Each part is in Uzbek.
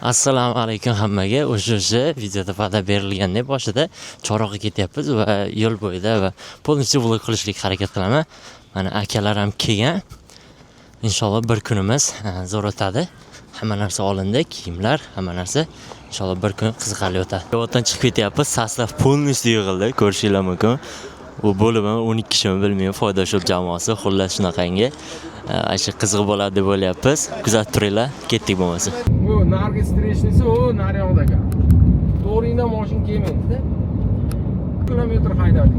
Assalomu alaykum hammaga. O'sha videoda va'da berilgandek boshida Chorog'ga ketyapmiz va yo'l bo'yida va polniy vlog qilishlik harakat qilaman. Mana akalar ham kelgan. Inshaalloh bir kunimiz zo'r o'tadi. Hamma narsa olindi, kiyimlar, hamma narsa inshaalloh bir kun qiziqarli o'tadi. Yo'ldan chiqib ketyapmiz. Sastav polniy yig'ildi. Ko'rishingiz mumkin. U bo'limi 12 kishimi bilmayman, foydashib jamoasi, xullas shunaqangi. Ayshi qiziq bo'ladi deb o'ylayapmiz. Kuzatib turinglar, ketdik bo'lmasa. Bu narga strechnici o naryoqdagi. To'g'ringdan mashina kelmaydi-da. Kilometr haydadik.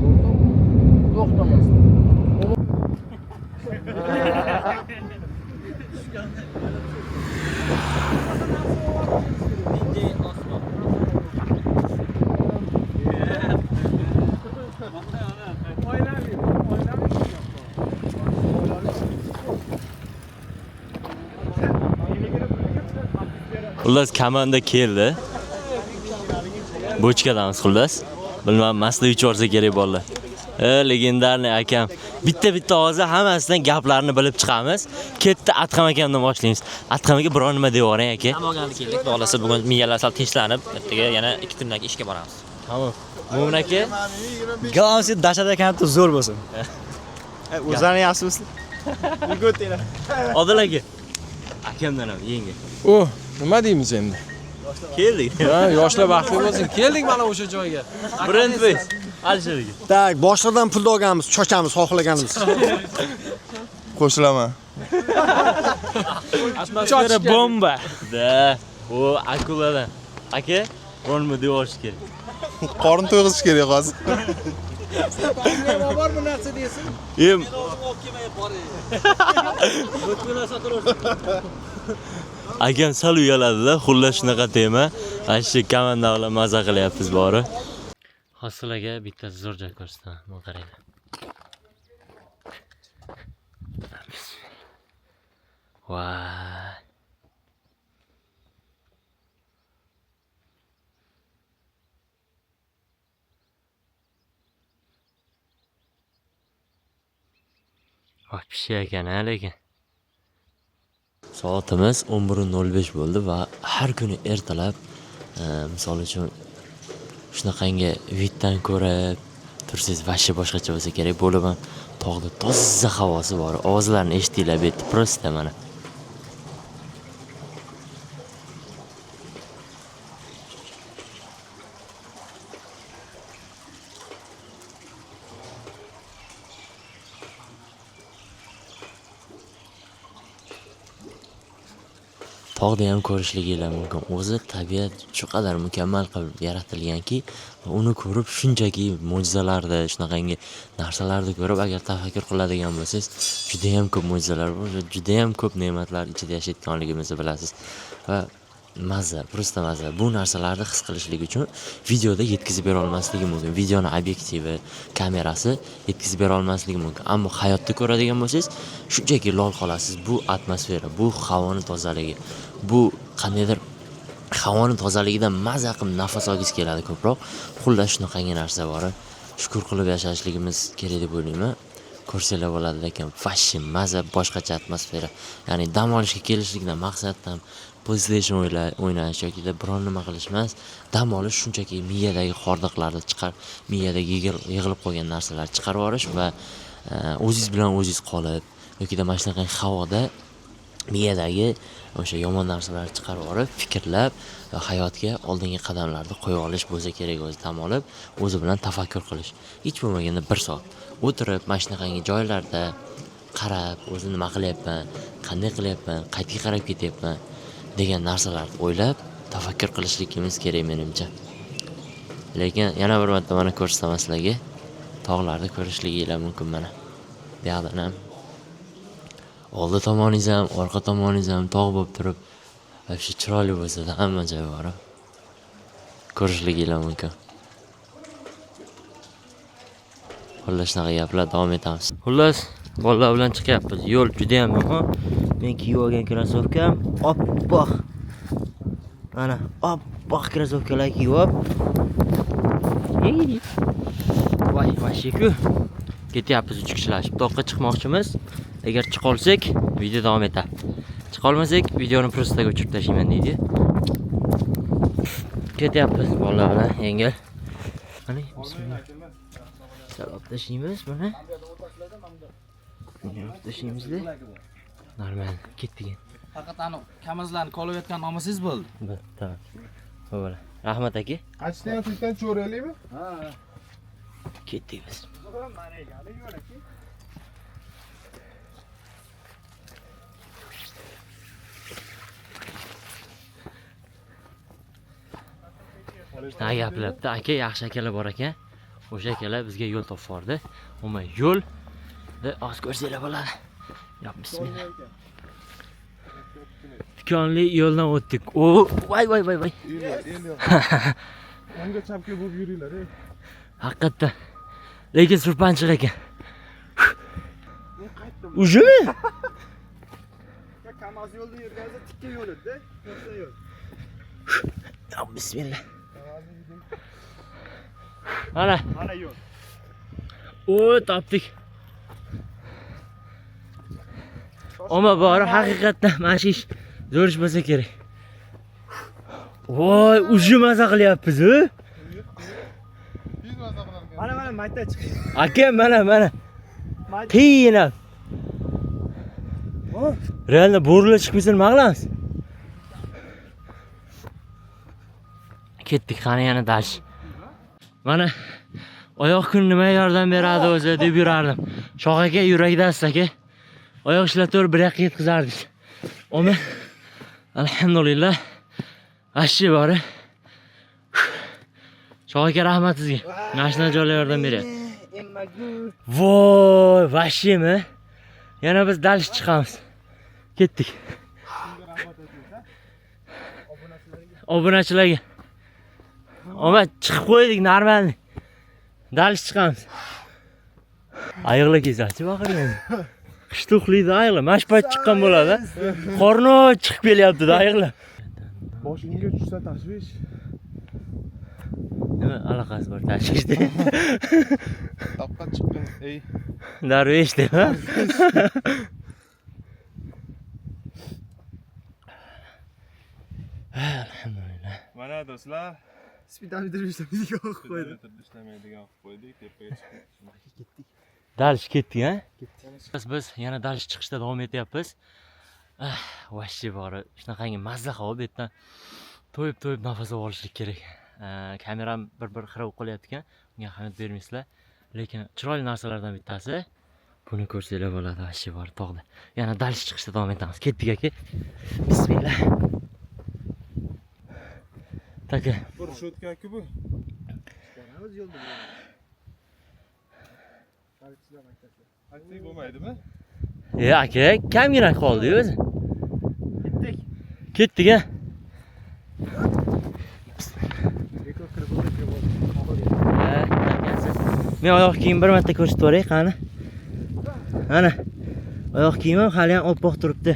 To'xtamasdan. Xullas komanda keldi. Bochkadamiz xullas. Bilmam, masla uchorsa kerak bolalar. Legendarniy akam. Bitta hozir hammasidan gaplarni bilib chiqamiz. Ketdi Atqam akamdan boshlaymiz. Atqam aka biror nima deb yuboring aka. Tamogani keldik. Bo'lasa bugun miyalar sal tinchlanib, ertaga yana 2 kundan keyin ishga boramiz. Tamam. Mo'min aka, Galasi dashada kanatda zo'r bo'lsin. O'zlaring yaxshimisiz? Yigotlar. Odil aka. Akamdan ham yengil. O, nima deymiz endi? Keldik. Ha, yoshlar baxtli bo'lsin. Keldik mana o'sha joyga. Brendbey. Alisher aka. Tak, boshlardan pul olganmiz, chochamiz, xohlaganimiz. Qo'shilaman. Atmosfera bomba. Da, o akuladan. Aka, ronmi devorish kerak. Qorin to'yg'izish kerak hozir. Bor bu narsa deysiz? Em. Akam sal uyaladi-da, xullas shunaqa tema. Ayshi komanda bilan maza qilyapmiz bori. Hosilaga bitta zo'r joy ko'rsataman, bu qaranglar. Vay. Вообще ekan, lekin. Soatimiz 11:05 bo'ldi va har kuni ertalab, misol uchun shunaqangi viddan ko'rib tursangiz vashcha boshqacha bo'lsa kerak. Bo'lib ham tog'da toza havosi bor. Ovozlarni eshitinglar bu yerda prosta mana. Tog'da ham ko'rishligingiz mumkin. O'zi tabiat shu qadar mukammal qilib yaratilganki, uni ko'rib shunchaki mo'jizalarni, shunaqangi narsalarni ko'rib agar tafakkur qiladigan bo'lsangiz, juda ham ko'p mo'jizalar bor, juda ham ko'p ne'matlar ichida yashayotganligimizni bilasiz. Va maza, prosta maza. Bu narsalarni his qilishlik uchun videoda yetkazib bera olmasligi mumkin. Videoni obyektivi, kamerasi yetkazib bera olmasligi mumkin. Ammo hayotda ko'radigan bo'lsangiz, shunchaki lol qolasiz. Bu atmosfera, bu havoni tozaligi, bu qandaydir havoni tozaligidan maza qilib nafas olgis keladi ko'proq. Xullas shunaqangi narsa bor. Shukr qilib yashashligimiz kerak deb o'ylayman. Ko'rsanglar bo'ladi lekin fashi maza, boshqacha atmosfera. Ya'ni dam olishga kelishlikdan maqsad ham PlayStation o'ynash yoki biror nima qilish emas. Dam olish shunchaki miyadagi hordiqlarni miyadagi yig'ilib qolgan narsalarni chiqarib yuborish va o'zingiz bilan o'zingiz qolib yoki mana shunaqangi havoda miyadagi o'sha yomon narsalarni chiqarib yuborib, fikrlab va hayotga oldingi qadamlarni qo'ya olish bo'lsa kerak. O'zi dam olib, o'zi bilan tafakkur qilish. Hech bo'lmaganda 1 soat o'tirib, mana shunaqangi joylarda qarab, o'zim nima qilyapman, qanday qilyapman, qayerga qarab ketyapman degan narsalarni o'ylab, tafakkur qilishligimiz kerak menimcha. Lekin yana bir marta mana ko'rsataman sizlarga. Tog'larni ko'rishligingiz mumkin mana. Bu yerdan ham oldi tomoningiz ham, orqa tomoningiz ham tog' bo'lib turib, shu chiroyli bo'lsa-da hamma joy bor. Ko'rishligingiz mumkin. Xullas shunaqa gaplar davom etamiz. Xullas, bolalar bilan chiqyapmiz. Yo'l juda ham muhim. Men kiyib olgan krossovkam oppoq. Mana oppoq krossovkalar kiyib olib. Voy, ketyapmiz 3 kishilashib. Toqqa chiqmoqchimiz. Agar chiqolsak, video davom etadi. Chiqolmasak, videoni prostaga o'chirib tashlayman deydi. Ketyapmiz bolalar bilan yengil. Mana bismillah. Salom tashlaymiz buni. Buni tashlaymizda. Normal ketdik. Faqat kamazlarni qolayotgan nomisiz bo'ldi. Tamam. Bo'ldi. Rahmat aka. Achdan tushdan cho'ralaymi? Ketdik biz. Shunday gaplabdi, aka yaxshi akalar bor ekan. O'sha akalar bizga yo'l topib yubordi. Umuman yo'l da oz ko'rsanglar bo'ladi. Ya bismillah. Tikonli yo'ldan o'tdik. O, voy. Unga chapga bo'lib yuringlar. Haqiqatdan. Lekin surpanchiq ekan. Ujumi? Kamaz yo'lda yurgansa tikka yo'lida, yo'qsa yo'l. Ya bismillah. Mana yo'l. o topdik. Oma bori haqiqatdan mana shu ish zo'r ish bo'lsa kerak. Voy, ujum maza qilyapmiz, u. Mana mayda chiq. Aka, mana. Qiynab. Realda bo'rilar chiqmasa nima qilamiz? Ketdik, qani yana dash. Mana oyoq kun nima yordam beradi o'zi deb yurardim. Shoh aka yurakdasiz aka. Oyoq ishlatib bir yoqqa yetkazardik. Oma alhamdulillah. Ashi bori. Shoh aka rahmat sizga. Mashina joylar yordam beryapti. Voy, vashimi? Yana biz dalish chiqamiz. Ketdik. Obunachilarga. Oma chiqib qo'ydik normal. Dalish chiqamiz. Ayiqlar kesachi baqirgan. Qishda uxlaydi ayiqlar. Mashpat chiqqan bo'ladi. Qorni chiqib kelyapti ayiqlar. Boshingga tushsa tashvish. Nima aloqasi bor tashvishda? Toqqa chiqqan. Ey. Darvesh deb. Alhamdulillah. Mana do'stlar, Speedometer ishlamaydigan qilib qo'ydi. ishlamaydigan qilib qo'ydik, tepaga chiqdik. Dalish ketdik, ha? Biz yana dalish chiqishda davom etyapmiz. Vashshi bori. Shunaqangi mazza qilib bu yerdan to'yib nafas olishlik kerak. Kameram bir xira bo'lib qolyapti ekan. Unga ahamiyat bermaysizlar. Lekin chiroyli narsalardan bittasi buni ko'rsanglar bo'ladi, vashshi bori tog'da. Yana dalish chiqishda davom etamiz. Ketdik aka. Bismillah. Taka. Bir shotka-ku bu. Boramiz yo'lda. Aktiv bo'lmaydimi? Aka, kamgina qoldi o'zi. Ketdik, ha. Men oyoq kiyim bir marta ko'rsatib yuboray, qani. Ana. Oyoq kiyimim hali ham oppoq turibdi.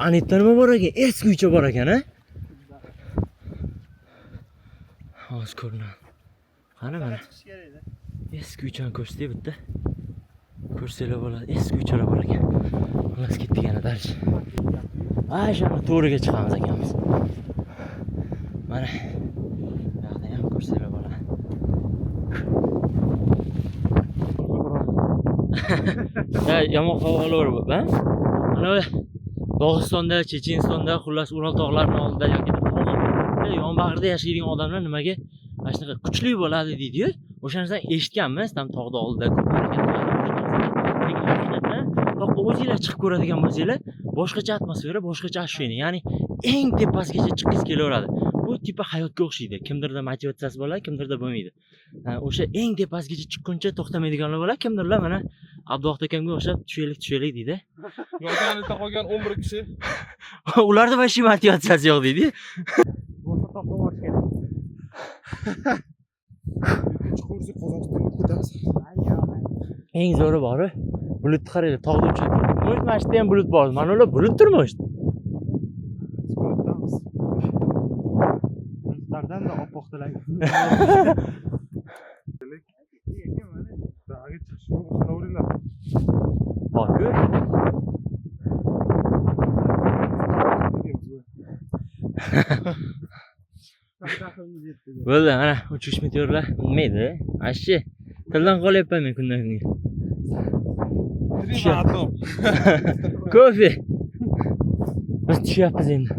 Anitda nima bor ekan? Eski uycha bor ekan, ha? Hozir ko'rinadi. Qani mana. Eski uychani ko'rsatay bitta. Ko'rsanglar bo'ladi. Eski uychalar bor ekan. Xullas ketdik yana dalish. Shuni to'riga chiqamiz ekanmiz. Mana. Bu yoqda ham ko'rsanglar bo'ladi. Yomon havolar bu, ha? Mana Dog'istonda, Chechenistonda, xullas Ural tog'larining oldida yoki yonbag'irda yashaydigan odamlar nimaga mana shunaqa kuchli bo'ladi deydi-yu. O'sha narsani eshitganmiz, tam tog'da oldida ko'p harakat qiladi. Lekin haqiqatan toqqa o'zingizlar chiqib ko'radigan bo'lsanglar, boshqacha atmosfera, boshqacha ashuna. Ya'ni eng tepasigacha chiqqingiz kelaveradi. Bu tipi hayotga o'xshaydi. Kimdirda motivatsiyasi bo'ladi, kimdirda bo'lmaydi. O'sha eng tepasigacha chiqquncha to'xtamaydiganlar bo'ladi, kimdirlar mana Abduvohid akamga o'xshab tushaylik deydi. Yonida qolgan 11 kishi. Ularda boshqa motivatsiyasi yo'q deydi. Boshqa toqqa borish kerak. Chuqursi Qozog'istonga ketamiz. Eng zo'ri bori, bulutni qaranglar, tog'da uchib turibdi. Mana shu yerda ham bulut bor. Mana ular bulut turmush. Bulutdamiz. Bulutlardan da oppoq tilaymiz. Dag'i chiqishni boshlayveringlar. Bor-ku. Bo'ldi, mana uchish meteorlar bilmaydi. Ashi, tildan qolyapman men kundan kunga. Atom. Kofe. Biz tushyapmiz endi.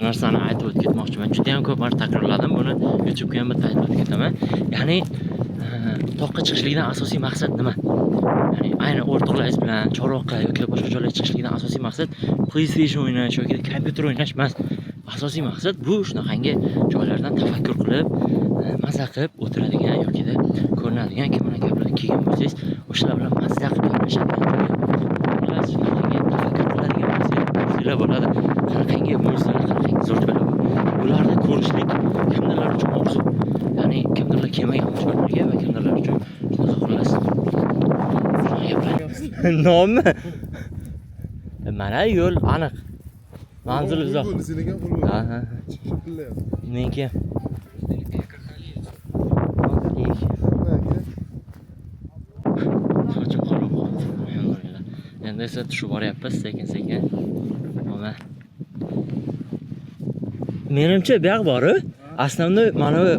Narsani aytib o'tib ketmoqchiman. Juda ham ko'p marta takrorladim buni. YouTube'ga ham bitta aytib o'tib ketaman. Ya'ni toqqa chiqishlikdan asosiy maqsad nima? Ya'ni ayni o'rtoqlaringiz bilan Chorvoqqa yoki boshqa joylarga chiqishlikdan asosiy maqsad PlayStation o'ynash yoki kompyuter o'ynash emas. Asosiy maqsad bu shunaqangi joylardan tafakkur qilib, mazza qilib o'tiradigan yoki ko'rinadigan kim bilan gaplar kelgan bo'lsangiz, o'shalar bilan mazza qilib gaplashadigan joylar. Ular shunaqangi tafakkur qiladigan bo'lsangiz bo'ladi. Qanaqangi mo'jizalar, qanaqangi zo'rchilar bor. Ularni ko'rishlik kimdirlar uchun orzu. Ya'ni kimdirlar kelmagan joylarga va kimdirlar uchun shunaqa xullas. Nomi? Mana yo'l aniq. Manzil uzoq. Ha. Meniki ham. Sochim qora bo'ldi. Alhamdulillah. Endi esa tushib boryapmiz sekin-sekin. Mana. Menimcha bu yoq bor-ku. Aslida mana bu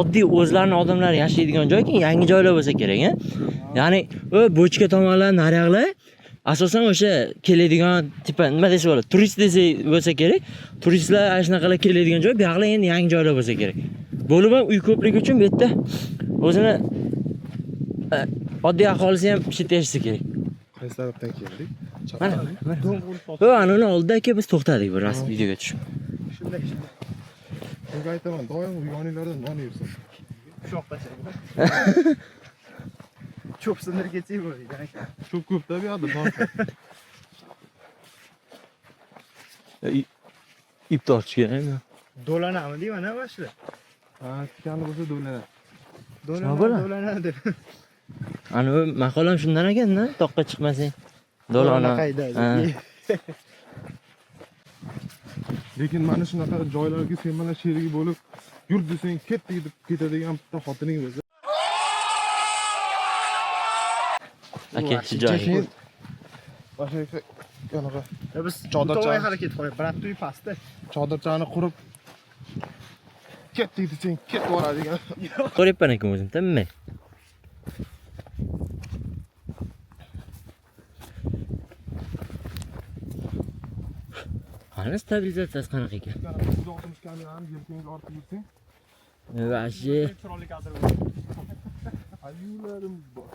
oddiy o'zlarining odamlar yashaydigan joyki, yangi joylar bo'lsa kerak, ha? Ya'ni u bochka tomonlar, naryoqlar asosan o'sha keladigan tipa nima desa bo'ladi, turist desa bo'lsa kerak. Turistlar ana shunaqalar keladigan joy, bu yoqlar endi yangi joylar bo'lsa kerak. Bo'lib ham uy ko'pligi uchun bu yerda o'zini oddiy aholisi ham ishit yashasa kerak. Qaysi tarafdan keldik? Mana. Bu anoni oldida aka biz to'xtadik bir rasm videoga tushib. Shunday. Bunga aytaman, doim yoninglardan non yersan. Shoq tashlang. Cho'p sindirib ketsak bo'ladi aka. Cho'p ko'p-da bu yoqda non. Ip tortish kerakmi? Dolanami deyman ha boshlar. Ha, tikani bo'lsa do'lanadi. Dolanadi. Ana bu maqolam shundan ekan-da, toqqa chiqmasang. Dolona. Lekin mana shunaqa joylarga sen mana sherigi bo'lib, yur desang ketdi deb ketadigan bitta xotining bo'lsa. Aka, shu joy. Boshqa yonaqa Biz chodircha- to'g'ri harakat qilyapmiz. Birat uy pastda. chodirchani qurib ketdi desang ketib boradigan. Ko'ryapman ekan o'zim, tinmay. Qani stabilizatsiyasi qanaqa ekan? Uzoqmish kamerani yelkangga ortib yursang, Vashi. Chiroyli kadr. ayularimiz bor.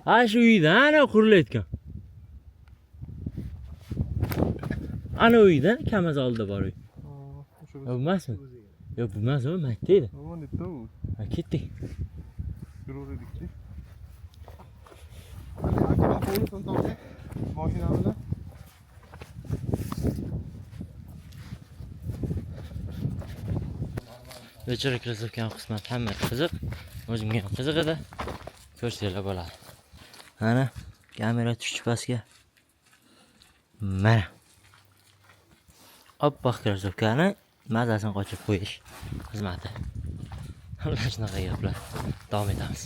Ha shu uyda ana qurilayotgan. Ana uyda Kamaz oldida bor uy. O'sha Yo, emasmi? Yo'q, bu emas, u makta edi. Nima netda u? Ha, ketdik. Yurur edikchi. Akadan qo'lisan topsa, mashina bilan. Vechera krasovkan qismat hamma qiziq. O'zimga ham qiziq edi. Ko'rsanglar bo'ladi. Mana kamera tushdi pastga. Mana. Oppoq krasovkani mazasini qochib qo'yish xizmati. Shunaqa gaplar. Davom etamiz.